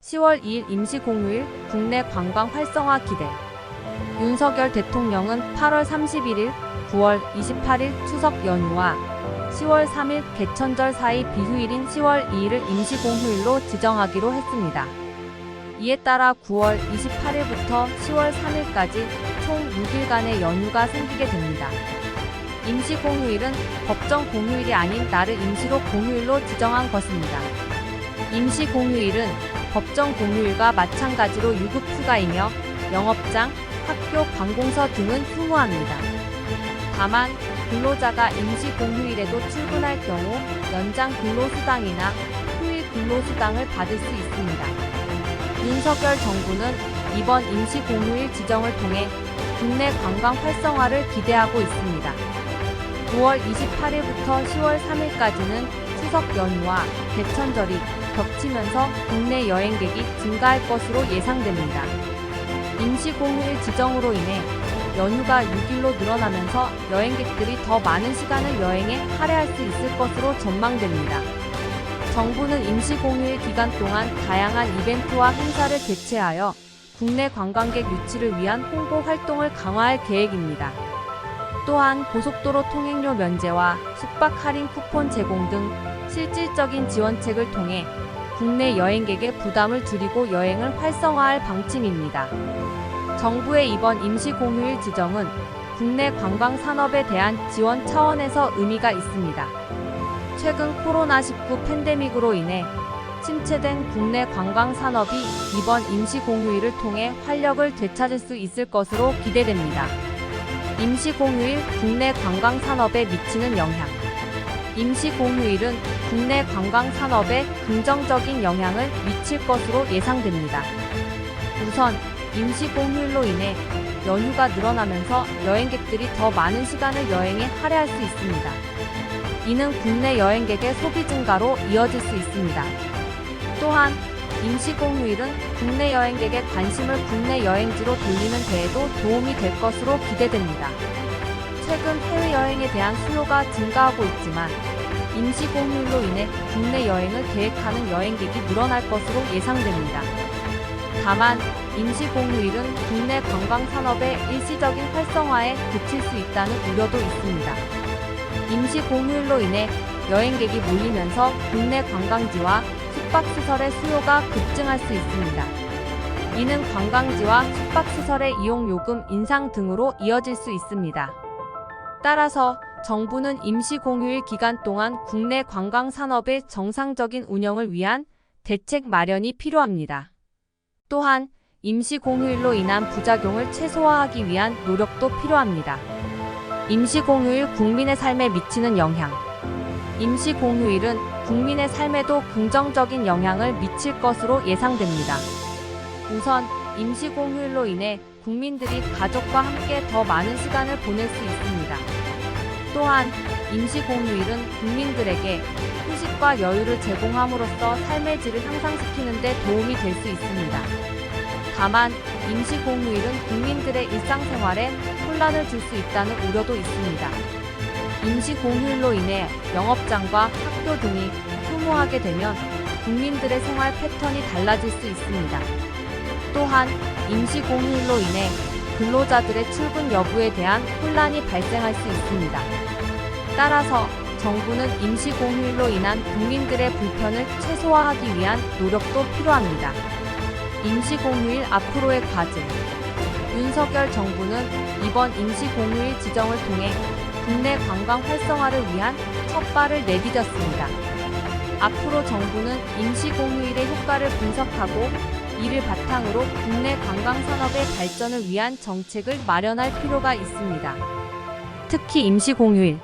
10월 2일 임시공휴일 국내 관광 활성화 기대. 윤석열 대통령은 8월 31일, 9월 28일 추석 연휴와 10월 3일 개천절 사이 비휴일인 10월 2일을 임시공휴일로 지정하기로 했습니다. 이에 따라 9월 28일부터 10월 3일까지 총 6일간의 연휴가 생기게 됩니다. 임시공휴일은 법정 공휴일이 아닌 날을 임시로 공휴일로 지정한 것입니다. 임시공휴일은 법정 공휴일과 마찬가지로 유급휴가이며 영업장, 학교, 관공서 등은 휴무합니다. 다만 근로자가 임시공휴일에도 출근할 경우 연장 근로수당이나 휴일 근로수당을 받을 수 있습니다. 윤석열 정부는 이번 임시공휴일 지정을 통해 국내 관광 활성화를 기대하고 있습니다. 9월 28일부터 10월 3일까지는 추석 연휴와 개천절이 겹치면서 국내 여행객이 증가할 것으로 예상됩니다. 임시공휴일 지정으로 인해 연휴가 6일로 늘어나면서 여행객들이 더 많은 시간을 여행에 할애할 수 있을 것으로 전망됩니다. 정부는 임시공휴일 기간 동안 다양한 이벤트와 행사를 개최하여 국내 관광객 유치를 위한 홍보 활동을 강화할 계획입니다. 또한 고속도로 통행료 면제와 숙박 할인 쿠폰 제공 등 실질적인 지원책을 통해 국내 여행객의 부담을 줄이고 여행을 활성화할 방침입니다. 정부의 이번 임시공휴일 지정은 국내 관광 산업에 대한 지원 차원에서 의미가 있습니다. 최근 코로나19 팬데믹으로 인해 침체된 국내 관광 산업이 이번 임시공휴일을 통해 활력을 되찾을 수 있을 것으로 기대됩니다. 임시공휴일 국내 관광 산업에 미치는 영향. 임시공휴일은 국내 관광 산업에 긍정적인 영향을 미칠 것으로 예상됩니다. 우선 임시공휴일로 인해 연휴가 늘어나면서 여행객들이 더 많은 시간을 여행에 할애할 수 있습니다. 이는 국내 여행객의 소비 증가로 이어질 수 있습니다. 또한 임시공휴일은 국내 여행객의 관심을 국내 여행지로 돌리는 데에도 도움이 될 것으로 기대됩니다. 최근 해외여행에 대한 수요가 증가하고 있지만 임시공휴일로 인해 국내 여행을 계획하는 여행객이 늘어날 것으로 예상됩니다. 다만 임시공휴일은 국내 관광산업의 일시적인 활성화에 그칠 수 있다는 우려도 있습니다. 임시공휴일로 인해 여행객이 몰리면서 국내 관광지와 숙박시설의 수요가 급증할 수 있습니다. 이는 관광지와 숙박시설의 이용요금 인상 등으로 이어질 수 있습니다. 따라서 정부는 임시공휴일 기간 동안 국내 관광산업의 정상적인 운영을 위한 대책 마련이 필요합니다. 또한 임시공휴일로 인한 부작용을 최소화하기 위한 노력도 필요합니다. 임시공휴일 국민의 삶에 미치는 영향. 임시공휴일은 국민의 삶에도 긍정적인 영향을 미칠 것으로 예상됩니다. 우선 임시공휴일로 인해 국민들이 가족과 함께 더 많은 시간을 보낼 수 있습니다. 또한 임시공휴일은 국민들에게 휴식과 여유를 제공함으로써 삶의 질을 향상시키는 데 도움이 될 수 있습니다. 다만 임시공휴일은 국민들의 일상생활에 혼란을 줄 수 있다는 우려도 있습니다. 임시공휴일로 인해 영업장과 학교 등이 휴무하게 되면 국민들의 생활 패턴이 달라질 수 있습니다. 또한 임시공휴일로 인해 근로자들의 출근 여부에 대한 혼란이 발생할 수 있습니다. 따라서 정부는 임시공휴일로 인한 국민들의 불편을 최소화하기 위한 노력도 필요합니다. 임시공휴일 앞으로의 과제. 윤석열 정부는 이번 임시공휴일 지정을 통해 국내 관광 활성화를 위한 첫 발을 내디뎠습니다. 앞으로 정부는 임시공휴일의 효과를 분석하고 이를 바탕으로 국내 관광산업의 발전을 위한 정책을 마련할 필요가 있습니다. 특히 임시공휴일